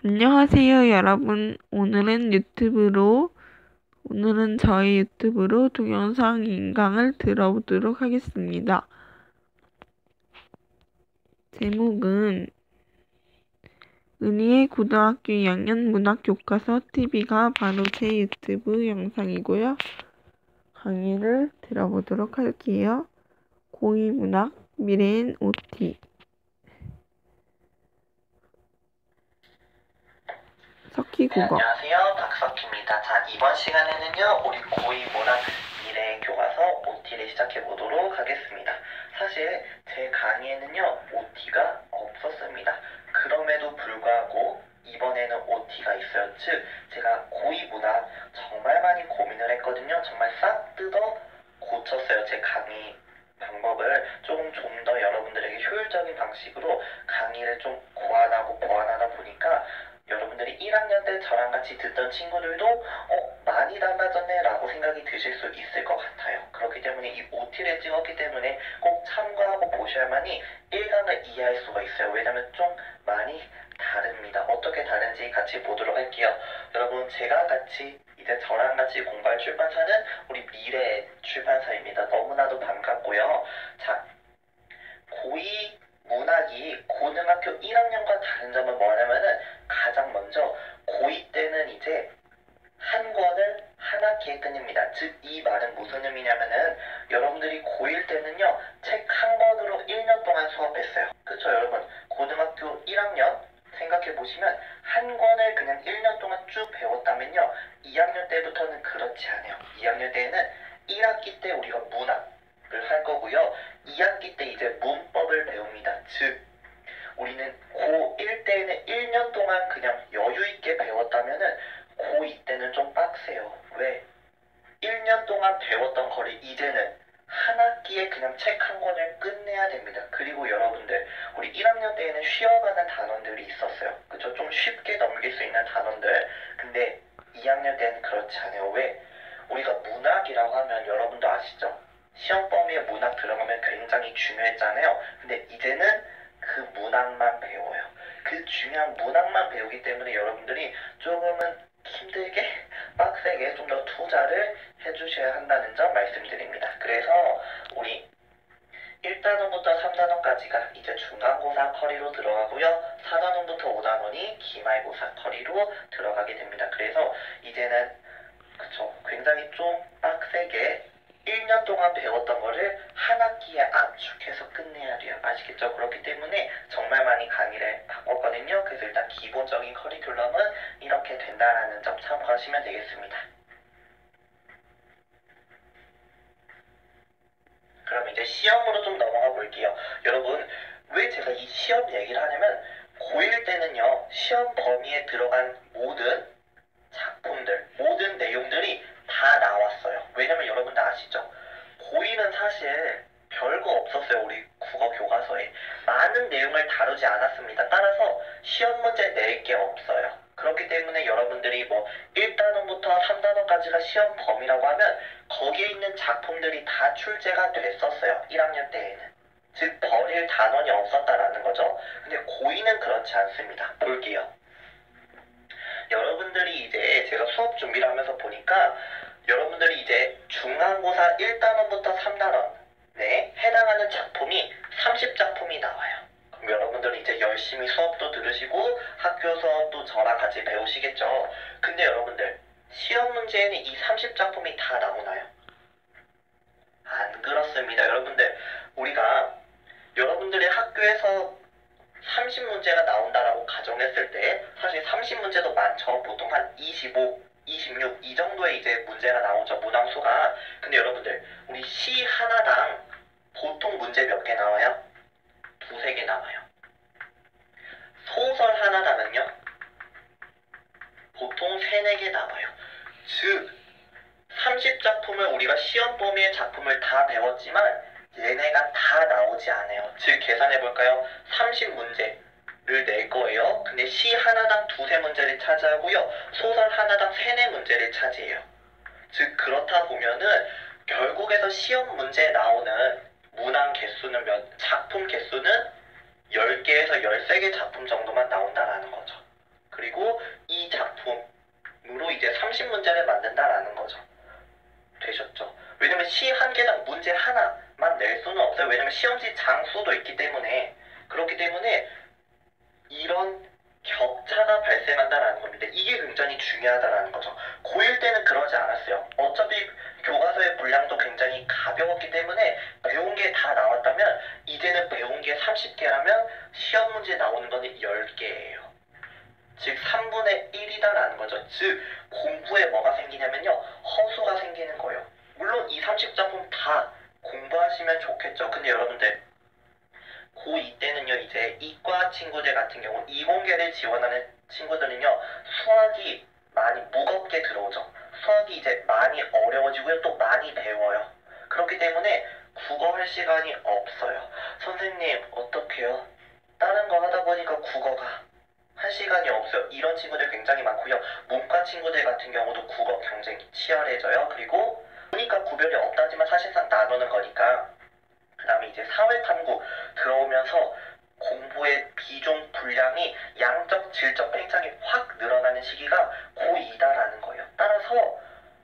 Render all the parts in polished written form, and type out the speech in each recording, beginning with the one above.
안녕하세요, 여러분. 오늘은 저희 유튜브로 동영상 인강을 들어보도록 하겠습니다. 제목은 은희의 고등학교 2학년 문학교과서 TV가 바로 제 유튜브 영상이고요. 강의를 들어보도록 할게요. 고2문학 미래엔 OT 석희국어. 안녕하세요. 박석희입니다. 자, 이번 시간에는요, 우리 고2 문학 미래 교과서 OT를 시작해 보도록 하겠습니다. 사실 제 강의에는요, OT가 없었습니다. 그럼에도 불구하고 이번에는 OT가 있어요. 즉, 제가 고2 문학 정말 많이 고민을 했거든요. 정말 싹 뜯어 고쳤어요. 제 강의 방법을 조금 좀 더 여러분들에게 효율적인 방식으로 강의를 좀 고안하고 보완하다 보니까 여러분들이 1학년 때 저랑 같이 듣던 친구들도 많이 달라졌네 라고 생각이 드실 수 있을 것 같아요. 그렇기 때문에 이 OT를 찍었기 때문에 꼭 참고하고 보셔야만이 1강을 이해할 수가 있어요. 왜냐면 좀 많이 다릅니다. 어떻게 다른지 같이 보도록 할게요. 여러분, 제가 같이 이제 저랑 같이 공부할 출판사는 우리 미래 출판사입니다. 너무나도 반갑고요. 자, 고2 문학이 고등학교 1학년과 다른 점은 뭐냐면은 가장 먼저 고2 때는 이제 한 권을 한 학기에 끝냅니다. 즉, 이 말은 무슨 의미냐면은 여러분들이 고1 때는요, 책 한 권으로 1년 동안 수업했어요. 그쵸, 여러분? 고등학교 1학년 생각해보시면 한 권을 그냥 1년 동안 쭉 배웠다면요, 2학년 때부터는 그렇지 않아요. 2학년 때에는 1학기 때 우리가 문학을 할 거고요, 2학기 때 이제 문법을 배웁니다. 즉, 우리는 고1 때에는 1년 동안 그냥 여유있게 배웠다면은 고2 때는 좀 빡세요. 왜? 1년 동안 배웠던 거를 이제는 한 학기에 그냥 책 한 권을 끝내야 됩니다. 그리고 여러분들, 우리 1학년 때에는 쉬어가는 단원들이 있었어요. 그쵸? 좀 쉽게 넘길 수 있는 단원들. 근데 2학년 때는 그렇지 않아요. 왜? 우리가 문학이라고 하면 여러분도 아시죠? 시험 범위에 문학 들어가면 굉장히 중요했잖아요. 근데 이제는 그 문학만 배워요. 그 중요한 문학만 배우기 때문에 여러분들이 조금은 힘들게 빡세게 좀 더 투자를 해주셔야 한다는 점 말씀드립니다. 그래서 우리 1단원부터 3단원까지가 이제 중간고사 커리로 들어가고요, 4단원부터 5단원이 기말고사 커리로 들어가게 됩니다. 그래서 이제는 그쵸, 굉장히 좀 빡세게 1년 동안 배웠던 거를 한 학기에 압축해서 끝내야 돼요. 아시겠죠? 그렇기 때문에 정말 많이 강의를 바꿨거든요. 그래서 일단 기본적인 커리큘럼은 이렇게 된다라는 점 참고하시면 되겠습니다. 그럼 이제 시험으로 좀 넘어가 볼게요. 여러분, 왜 제가 이 시험 얘기를 하냐면 고1 때는요, 시험 범위에 들어간 모든 작품들, 모든 내용들이 다 나왔어요. 왜냐면 여러분들 아시죠? 고1은 사실 별거 없었어요. 우리 국어 교과서에 많은 내용을 다루지 않았습니다. 따라서 시험 문제 낼 게 없어요. 그렇기 때문에 여러분들이 뭐 1단원부터 3단원까지가 시험 범위라고 하면 거기에 있는 작품들이 다 출제가 됐었어요. 1학년 때에는. 즉, 버릴 단원이 없었다라는 거죠. 근데 고2는 그렇지 않습니다. 볼게요. 여러분들이 이제 제가 수업 준비를 하면서 보니까 여러분들이 이제 중간고사 1단원부터 3단원에 해당하는 작품이 30작품이 나와요. 그럼 여러분들은 이제 열심히 수업도 들으시고 학교 수업도 저랑 같이 배우시겠죠. 근데 여러분들, 시험 문제에는 이 30작품이 다 나오나요? 안 그렇습니다. 여러분들, 우리가 여러분들이 학교에서 30문제가 나온다라고 가정했을 때 사실 30문제도 많죠. 보통 한 25, 26 이 정도의 이제 문제가 나오죠. 문항수가. 근데 여러분들, 우리 시 하나당 보통 문제 몇 개 나와요? 두세 개 나와요. 소설 하나당은요, 보통 세네 개 나와요. 즉, 30작품을 우리가 시험 범위의 작품을 다 배웠지만 얘네가 다 나오지 않아요. 즉, 계산해볼까요? 30문제를 낼 거예요. 근데 시 하나당 두세 문제를 차지하고요, 소설 하나당 세네 문제를 차지해요. 즉, 그렇다 보면은 결국에서 시험 문제에 나오는 문항 개수는 작품 개수는 10개에서 13개 작품 정도만 나온다라는 거죠. 그리고 중요하다라는 거죠. 고1 때는 그러지 않았어요. 어차피 교과서의 분량도 굉장히 가벼웠기 때문에 배운 게 다 나왔다면 이제는 배운 게 30개라면 시험 문제 나오는 거는 10개예요. 즉 3분의 1이다라는 거죠. 즉 공부에 뭐가 생기냐면요. 허수가 생기는 거예요. 물론 이 30작품 다 공부하시면 좋겠죠. 근데 여러분들 고2 때는요. 이제 이과 친구들 같은 경우 이공계를 지원하는 친구들은요. 수학이 많이 무겁게 들어오죠. 수학이 이제 많이 어려워지고요. 또 많이 배워요. 그렇기 때문에 국어 할 시간이 없어요. 선생님 어떡해요? 다른 거 하다 보니까 국어가 할 시간이 없어요. 이런 친구들 굉장히 많고요. 문과 친구들 같은 경우도 국어 경쟁이 치열해져요. 그리고 보니까 구별이 없다지만 사실상 나누는 거니까. 그 다음에 이제 사회탐구 들어오면서 공부의 비중 분량이 양적 질적 굉장히 확 늘어나는 시기가 고2다라는 거예요. 따라서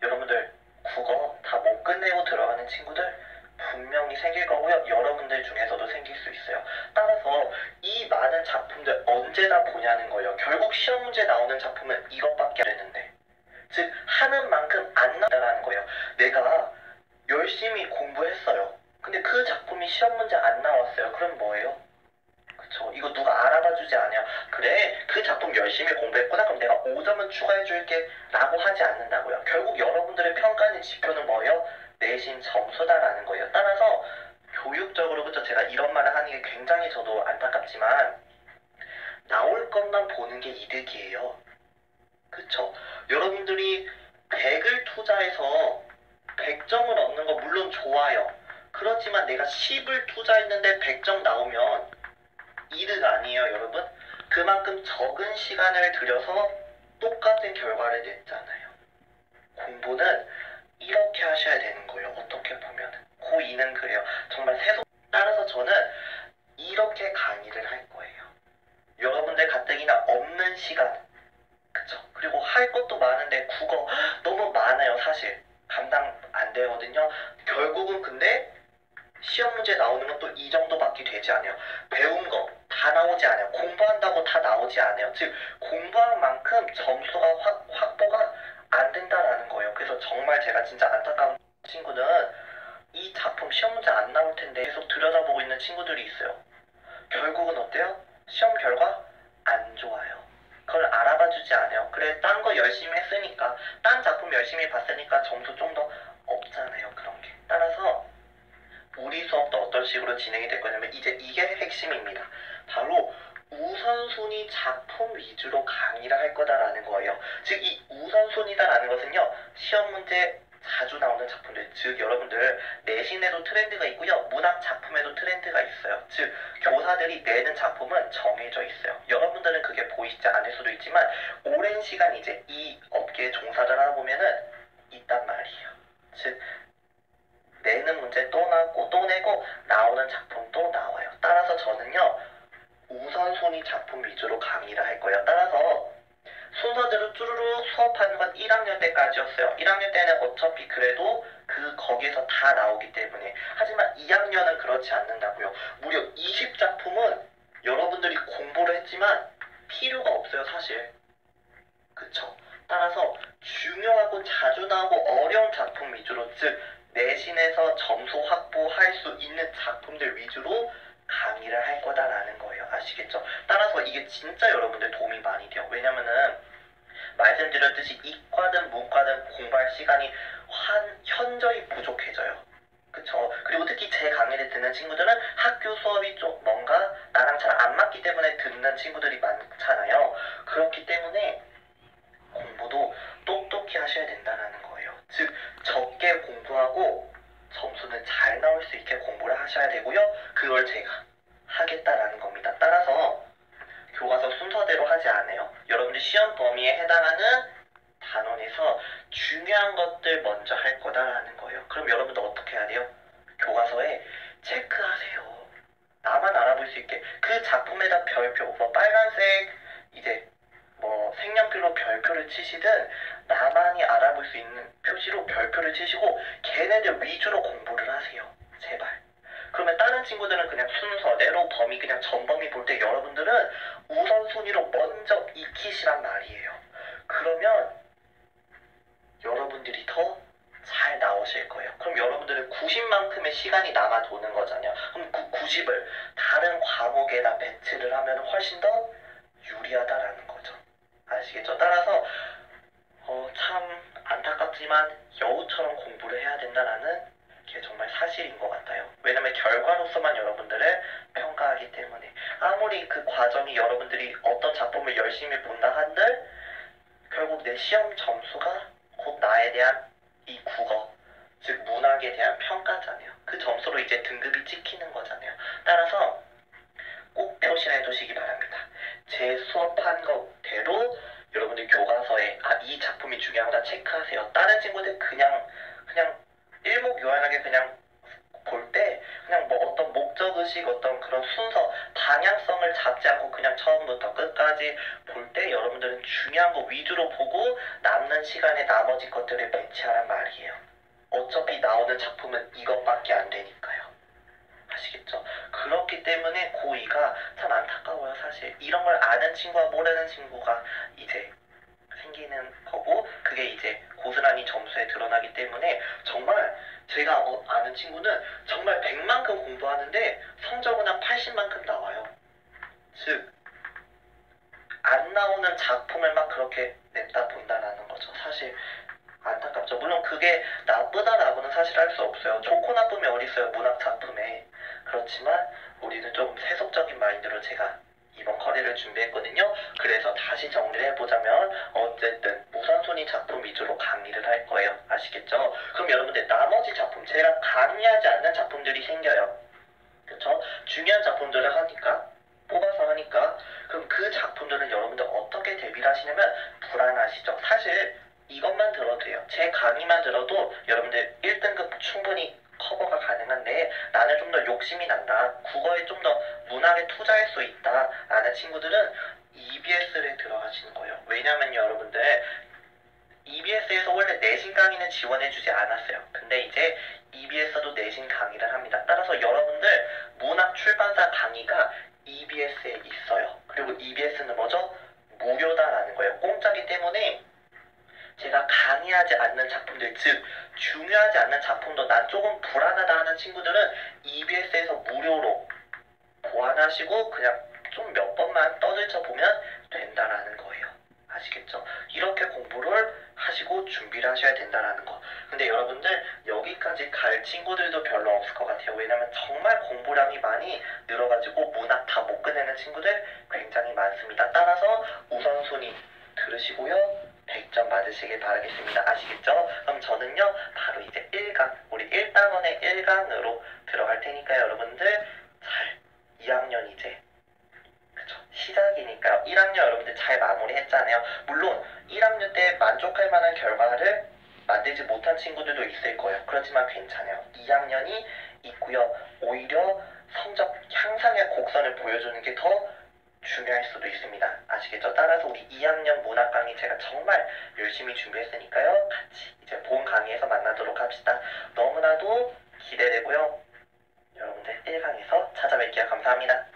여러분들 국어 다 못 끝내고 들어가는 친구들 분명히 생길 거고요. 여러분들 중에서도 생길 수 있어요. 따라서 이 많은 작품들 언제 다 보냐는 거예요. 결국 시험 문제 나오는 작품은 이것밖에 안 되는데, 즉 하는 만큼 안 나온다는 거예요. 내가 열심히 공부했어요. 근데 그 작품이 시험 문제 안 나왔어요. 그럼 뭐예요? 그쵸? 이거 누가 알아봐 주지 않아요. 그래, 그 작품 열심히 공부했구나. 그럼 내가 5점은 추가해 줄게 라고 하지 않는다고요. 결국 여러분들의 평가는 지표는 뭐예요? 내신 점수다라는 거예요. 따라서 교육적으로, 그쵸? 제가 이런 말을 하는 게 굉장히 저도 안타깝지만 나올 것만 보는 게 이득이에요. 그쵸? 여러분들이 100을 투자해서 100점을 얻는 거 물론 좋아요. 그렇지만 내가 10을 투자했는데 100점 나오면 이득 아니에요, 여러분? 그만큼 적은 시간을 들여서 똑같은 결과를 냈잖아요. 공부는 이렇게 하셔야 되는 거예요. 어떻게 보면 고2는 그래요. 정말 따라서 저는 이렇게 강의를 할 거예요. 여러분들 가뜩이나 없는 시간, 그쵸? 그리고 할 것도 많은데 국어 너무 많아요. 사실 감당 안 되거든요. 결국은 근데 시험 문제 나오는 건 또 이 정도밖에 되지 않아요. 배운 거 다 나오지 않아요. 공부한다고 다 나오지 않아요. 즉 공부한 만큼 점수가 확보가 안 된다라는 거예요. 그래서 정말 제가 진짜 안타까운 친구는 이 작품 시험 문제 안 나올 텐데 계속 들여다보고 있는 친구들이 있어요. 결국은 어때요? 시험 결과 안 좋아요. 그걸 알아봐 주지 않아요. 그래, 딴 거 열심히 했으니까, 딴 작품 열심히 봤으니까 점수 좀 더 없잖아요. 그런 게. 따라서 우리 수업도 어떤 식으로 진행이 될 거냐면 이제 이게 핵심입니다. 바로 우선순위 작품 위주로 강의를 할 거다라는 거예요. 즉 이 우선순위다라는 것은요. 시험 문제 자주 나오는 작품들, 즉 여러분들 내신에도 트렌드가 있고요. 문학 작품에도 트렌드가 있어요. 즉 교사들이 내는 작품은 정해져 있어요. 여러분들은 그게 보이지 않을 수도 있지만 오랜 시간 이제 이 업계에 종사를 하다 보면은 있단 말이에요. 즉 내는 문제 또 나오고 또 내고 나오는 작품도 나와요. 따라서 저는요. 우선순위 작품 위주로 강의를 할 거예요. 따라서 순서대로 쭈루룩 수업하는 건 1학년 때까지였어요. 1학년 때는 어차피 그래도 거기에서 다 나오기 때문에. 하지만 2학년은 그렇지 않는다고요. 무려 20작품은 여러분들이 공부를 했지만 필요가 없어요, 사실. 그쵸? 따라서 중요하고 자주 나오고 어려운 작품 위주로, 즉 내신에서 점수 확보할 수 있는 작품들 위주로 강의를 할 거다라는 거예요. 아시겠죠? 따라서 이게 진짜 여러분들 도움이 많이 돼요. 왜냐면은 말씀드렸듯이 이과든 문과든 공부할 시간이 현저히 부족해져요. 그쵸? 그리고 특히 제 강의를 듣는 친구들은 학교 수업이 좀 뭔가 나랑 잘 안 맞기 때문에 듣는 친구들이 많잖아요. 그렇기 때문에 공부도 똑똑히 하셔야 된다는 거예요. 즉 적게 공부하고 점수는 잘 나올 수 있게 공부를 하셔야 되고요. 그걸 제가 하겠다라는 겁니다. 따라서 교과서 순서대로 하지 않아요. 여러분들 시험 범위에 해당하는 단원에서 중요한 것들 먼저 할 거다라는 거예요. 그럼 여러분들 어떻게 해야 돼요? 교과서에 체크하세요. 나만 알아볼 수 있게. 그 작품에다 별표, 뭐 빨간색 이제 뭐 색연필로 별표를 치시든 나만이 알아볼 수 있는 표시로 별표를 치시고 걔네들 위주로 공부를 하세요. 제발. 그러면 다른 친구들은 그냥 순서대로 범위 그냥 전범위 볼 때 여러분들은 우선순위로 먼저 익히시란 말이에요. 그러면 하지만 여우처럼 공부를 해야 된다라는 게 정말 사실인 것 같아요. 왜냐면 결과로서만 여러분들을 평가하기 때문에 아무리 그 과정이 여러분들이 어떤 작품을 열심히 본다 한들 결국 내 시험 점수가 곧 나에 대한 이 국어, 즉 문학에 대한 평가잖아요. 그 점수로 이제 등급이 찍히는 거잖아요. 따라서 꼭 표시를 해두시기 바랍니다. 제 수업한 것대로 여러분들 교과서에 이 작품이 중요하다 체크하세요. 다른 친구들 그냥 일목요연하게 그냥 볼 때 그냥 뭐 어떤 목적의식 어떤 그런 순서 방향성을 잡지 않고 그냥 처음부터 끝까지 볼 때 여러분들은 중요한 거 위주로 보고 남는 시간에 나머지 것들을 배치하란 말이에요. 어차피 나오는 작품은 이것밖에 안 되니까요. 아시겠죠? 그렇기 때문에 고2가 참 안타까워요. 사실 이런 걸 아는 친구와 모르는 친구가 이제 생기는 거고 그게 이제 고스란히 점수에 드러나기 때문에 정말 제가 아는 친구는 정말 100만큼 공부하는데 성적은 한 80만큼 나와요. 즉 안 나오는 작품을 막 그렇게 냈다 본다라는 거죠. 사실 안타깝죠. 물론 그게 나쁘다라고는 사실 할 수 없어요. 좋고 나쁨이 어딨어요. 문학 작품에. 그렇지만 우리는 좀 세속적인 마인드로 제가 이번 커리를 준비했거든요. 그래서 다시 정리를 해보자면 어쨌든 우선순위 작품 위주로 강의를 할 거예요. 아시겠죠? 그럼 여러분들 나머지 작품 제가 강의하지 않는 작품들이 생겨요. 그쵸? 중요한 작품들을 하니까 뽑아서 하니까 그럼 그 작품들은 여러분들 어떻게 대비를 하시냐면 불안하시죠. 사실 이것만 들어도 돼요. 제 강의만 들어도 여러분들 1등급 충분히 커버가 가능한데 나는 좀 더 욕심이 난다. 국어에 좀 더 문학에 투자할 수 있다. 라는 친구들은 EBS를 들어가시는 거예요. 왜냐면 여러분들 EBS에서 원래 내신 강의는 지원해주지 않았어요. 근데 이제 EBS도 내신 강의를 합니다. 따라서 여러분들 문학 출판사 강의가 EBS에 있어요. 그리고 EBS는 뭐죠? 무료다라는 거예요. 공짜기 때문에 제가 강의하지 않는 작품들, 즉 중요하지 않는 작품도 난 조금 불안하다 하는 친구들은 EBS에서 무료로 보완하시고 그냥 좀 몇 번만 떠들쳐 보면 된다라는 거예요. 아시겠죠? 이렇게 공부를 하시고 준비를 하셔야 된다라는 거. 근데 여러분들 여기까지 갈 친구들도 별로 없을 것 같아요. 왜냐면 정말 공부량이 많이 늘어가지고 문학 다 못 끝내는 친구들 굉장히 많습니다. 따라서 우선순위 들으시고요. 100점 받으시길 바라겠습니다. 아시겠죠? 그럼 저는요 바로 이제 1강 우리 1단원의 1강으로 들어갈 테니까 여러분들 잘 2학년 이제 그쵸 시작이니까요. 1학년 여러분들 잘 마무리했잖아요. 물론 1학년 때 만족할 만한 결과를 만들지 못한 친구들도 있을 거예요. 그렇지만 괜찮아요. 2학년이 있고요. 오히려 성적 향상의 곡선을 보여주는 게 더 중요할 수도 있습니다. 아시겠죠? 따라서 우리 2학년 문학 강의 제가 정말 열심히 준비했으니까요. 같이 이제 본 강의에서 만나도록 합시다. 너무나도 기대되고요. 여러분들 1강에서 찾아뵐게요. 감사합니다.